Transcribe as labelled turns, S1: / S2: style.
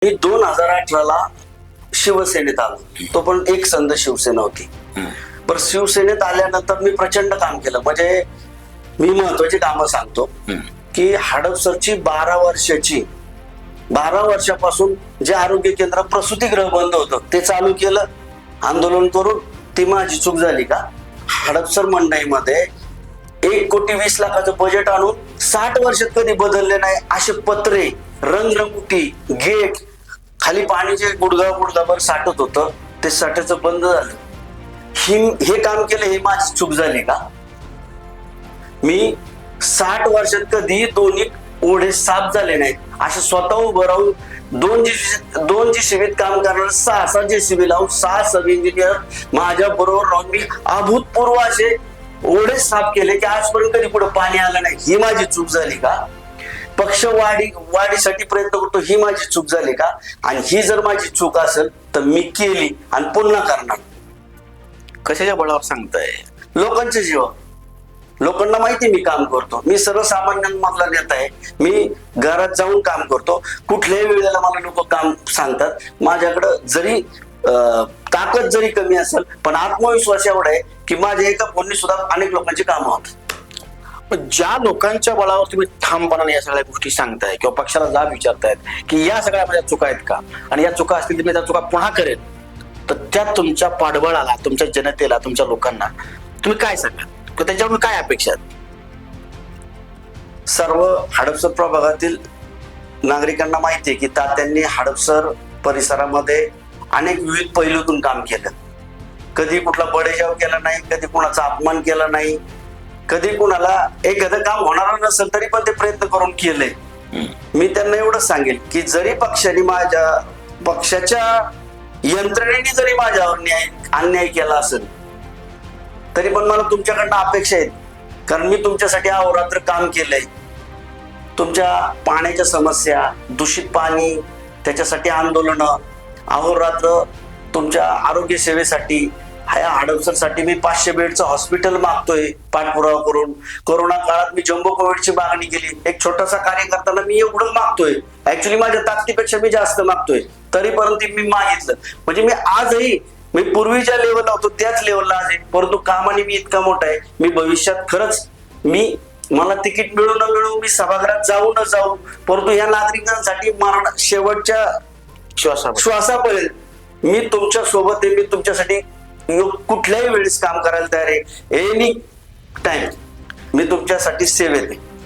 S1: मी 2018ला शिवसेनेत आलो. तो पण एक संघ शिवसेना होती. पण शिवसेनेत आल्यानंतर मी प्रचंड काम केलं. म्हणजे मी महत्वाची कामं सांगतो की हडपसरची 12 वर्षापासून जे आरोग्य केंद्र प्रसूतिगृह बंद होतं ते चालू केलं आंदोलन करून. ती माझी चूक झाली का? हडपसर मंडईमध्ये 1,20,00,000चं बजेट आणून 60 वर्षात कधी बदलले नाही असे पत्रे, रंगरंगोटी, गेट, खाली पाणी जे गुडघाभर साठत होतं ते साठायचं बंद झालं. हे काम केलं, हे माझी चूक झाली का? मी 60 वर्षात कधी दोन्ही ओढे साफ झाले नाहीत असे स्वतः उभं राहून दोन जेसीबीत काम करणार 6 जेसीबी लावून 6 सब इंजिनियर माझ्या बरोबर राहून मी अभूतपूर्व असे ओढे साफ केले की आजपर्यंत कधी पुढे पाणी आलं नाही. ही माझी चूक झाली का? पक्ष वाढीसाठी प्रयत्न करतो, ही माझी चूक झाली का? आणि ही जर माझी चूक असेल तर मी केली आणि पुन्हा करणार.
S2: कशाच्या बळावर सांगताय?
S1: लोकांचे जीवन, लोकांना माहिती मी काम करतो. मी सर्वसामान्यांमधला नेता आहे. मी घरात जाऊन काम करतो. कुठल्याही वेळेला मला लोक काम सांगतात. माझ्याकडं जरी ताकद जरी कमी असेल पण आत्मविश्वास एवढा आहे की माझ्या एका फोनने सुद्धा अनेक लोकांची कामं होतात.
S2: पण ज्या लोकांच्या बळावर तुम्ही ठामपणाने या सगळ्या गोष्टी सांगताय किंवा पक्षाला जाब विचारतायत की या सगळ्या माझ्या चुका आहेत का आणि या चुका असतील तर मी त्या चुका पुन्हा करेन, तर त्या तुमच्या पाठबळाला, तुमच्या जनतेला, तुमच्या लोकांना तुम्ही काय सांगाल? त्याच्यावरून काय अपेक्षा आहेत?
S1: सर्व हडपसर प्रभागातील नागरिकांना माहिती आहे की तात्यांनी हडपसर परिसरामध्ये अनेक विविध पैलूतून काम केलं. कधी कुठला बडेजाव केला नाही, कधी कुणाचा अपमान केला नाही, कधी कुणाला एखादं काम होणार नसेल तरी पण ते प्रयत्न करून केले. मी त्यांना एवढंच सांगेल की जरी पक्षाच्या यंत्रणेने जरी माझ्यावर अन्याय केला असेल तरी पण मला तुमच्याकडनं अपेक्षा आहेत. कारण मी तुमच्यासाठी अहोरात्र काम केलंय. तुमच्या पाण्याच्या समस्या, दूषित पाणी, त्याच्यासाठी आंदोलनं, अहोरात्र तुमच्या आरोग्य सेवेसाठी, ह्या हडपसरसाठी मी 500 बेडचं हॉस्पिटल मागतोय पाठपुरावा करून. कोरोना काळात मी जम्बो कोविडची मागणी केली. एक छोटासा कार्य करताना मी एवढं मागतोय. ऍक्च्युली माझ्या ताकदीपेक्षा मी जास्त मागतोय, तरी परंतु मी मागितलं. म्हणजे मी आजही, मी पूर्वी ज्या लेवलला होतो त्याच लेवलला आज आहे. परंतु कामाने मी इतका मोठा आहे. मी भविष्यात खरंच मला तिकीट मिळू न मिळू, मी सभागृहात जाऊ न जाऊ, परंतु या नागरिकांसाठी शेवटच्या श्वासापर्यंत मी तुमच्या सोबत आहे. मी तुमच्यासाठी कुठल्याही वेळेस काम करायला तयार आहे. एनी टाइम मी तुमच्यासाठी सेवेत आहे.